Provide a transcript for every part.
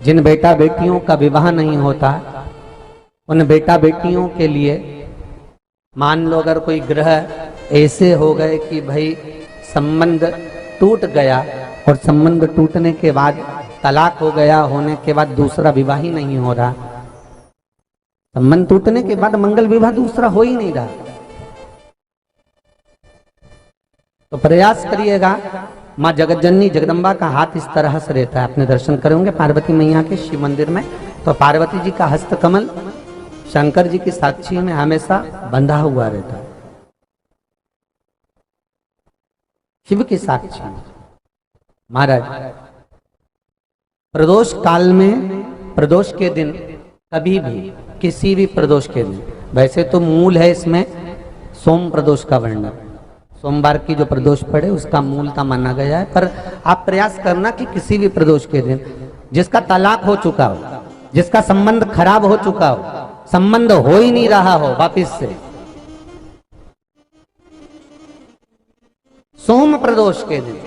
जिन बेटा बेटियों का विवाह नहीं होता उन बेटा बेटियों के लिए मान लो अगर कोई ग्रह ऐसे हो गए कि भाई संबंध टूट गया और संबंध टूटने के बाद तलाक हो गया, होने के बाद दूसरा विवाह ही नहीं हो रहा, संबंध टूटने के बाद मंगल विवाह दूसरा हो ही नहीं रहा, तो प्रयास करिएगा। माँ जगतजननी जगदम्बा का हाथ इस तरह से रहता है, अपने दर्शन करेंगे पार्वती मैया के शिव मंदिर में, तो पार्वती जी का हस्त कमल शंकर जी की साक्षी में हमेशा बंधा हुआ रहता है, शिव की साक्षी में। महाराज प्रदोष काल में, प्रदोष के दिन कभी भी, किसी भी प्रदोष के दिन, वैसे तो मूल है इसमें सोम प्रदोष का वर्णन, सोमवार की जो प्रदोष पड़े उसका मूलता माना गया है, पर आप प्रयास करना कि किसी भी प्रदोष के दिन जिसका तलाक हो चुका हो, जिसका संबंध खराब हो चुका हो, संबंध हो ही नहीं रहा हो वापिस से, सोम प्रदोष के दिन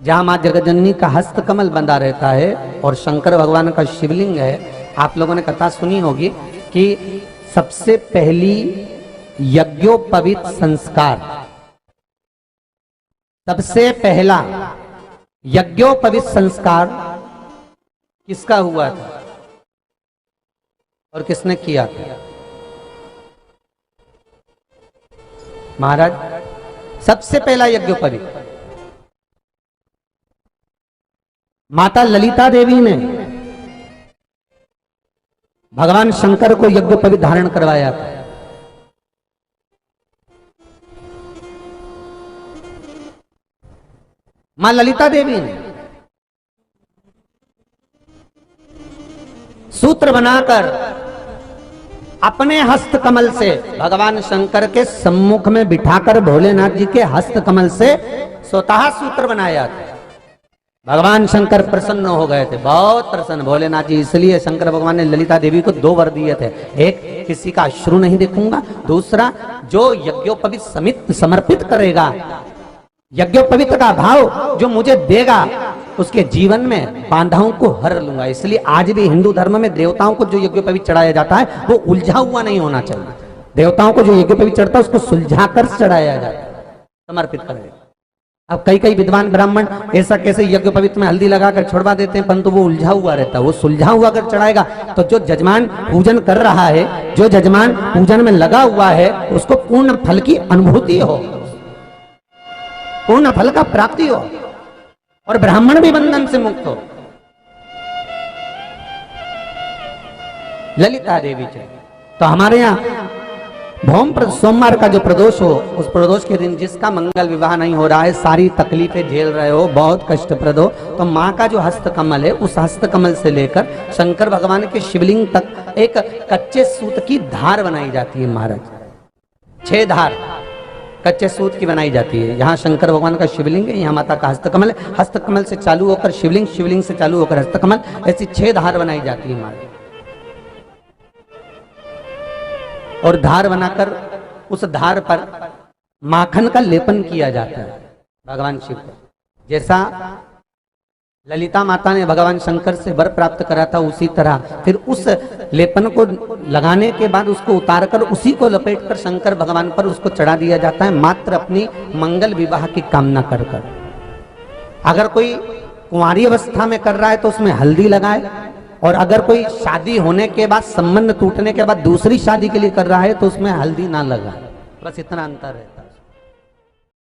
जहां मां जगतजननी का हस्त कमल बंधा रहता है और शंकर भगवान का शिवलिंग है। आप लोगों ने कथा सुनी होगी कि सबसे पहली यज्ञोपवीत संस्कार, सबसे पहला यज्ञोपवीत संस्कार किसका हुआ था और किसने किया था? महाराज सबसे पहला यज्ञोपवीत माता ललिता देवी ने भगवान शंकर को यज्ञोपवीत धारण करवाया था। मां ललिता देवी ने सूत्र बनाकर अपने हस्त कमल से भगवान शंकर के सम्मुख में बिठाकर भोलेनाथ जी के हस्त कमल से स्वतः सूत्र बनाया था। भगवान शंकर प्रसन्न हो गए थे, बहुत प्रसन्न भोलेनाथ जी, इसलिए शंकर भगवान ने ललिता देवी को 2 वर दिए थे, एक किसी का अश्रु नहीं देखूंगा, दूसरा जो यज्ञोपवीत समित समर्पित करेगा, यज्ञोपवीत का भाव जो मुझे देगा उसके जीवन में बाधाओं को हर लूंगा। इसलिए आज भी हिंदू धर्म में देवताओं को जो यज्ञोपवीत चढ़ाया जाता है वो उलझा हुआ नहीं होना चाहिए। देवताओं को जो यज्ञोपवीत चढ़ता है उसको सुलझा कर चढ़ाया जाता है, समर्पित करेगा। अब कई विद्वान ब्राह्मण ऐसा कैसे यज्ञोपवीत में हल्दी लगाकर छोड़वा देते हैं, परंतु वो उलझा हुआ रहता है, वो सुलझा हुआ अगर चढ़ाएगा तो जो जजमान पूजन कर रहा है, जो जजमान पूजन में लगा हुआ है, उसको पूर्ण फल की अनुभूति हो, पूर्ण फल का प्राप्ति हो और ब्राह्मण भी बंधन से मुक्त हो। ललिता देवी जी तो हमारे यहाँ भौम सोमवार का जो प्रदोष हो, उस प्रदोष के दिन जिसका मंगल विवाह नहीं हो रहा है, सारी तकलीफें झेल रहे हो, बहुत कष्टप्रद हो, तो माँ का जो हस्त कमल है उस हस्त कमल से लेकर शंकर भगवान के शिवलिंग तक एक कच्चे सूत की धार बनाई जाती है। महाराज 6 धार कच्चे सूत की बनाई जाती है। यहाँ शंकर भगवान का शिवलिंग है, यहाँ माता का हस्तकमल है, हस्तकमल से चालू होकर शिवलिंग, शिवलिंग से चालू होकर हस्तकमल, ऐसी 6 धार बनाई जाती है महाराज। और धार बनाकर उस धार पर माखन का लेपन किया जाता है भगवान शिव को। जैसा ललिता माता ने भगवान शंकर से वर प्राप्त करा था, उसी तरह फिर उस लेपन को लगाने के बाद उसको उतारकर उसी को लपेटकर शंकर भगवान पर उसको चढ़ा दिया जाता है, मात्र अपनी मंगल विवाह की कामना कर कर। अगर कोई कुंवारी अवस्था में कर रहा है तो उसमें हल्दी लगाए, और अगर कोई शादी होने के बाद, संबंध टूटने के बाद दूसरी शादी के लिए कर रहा है तो उसमें हल्दी ना लगाए, बस इतना अंतर है।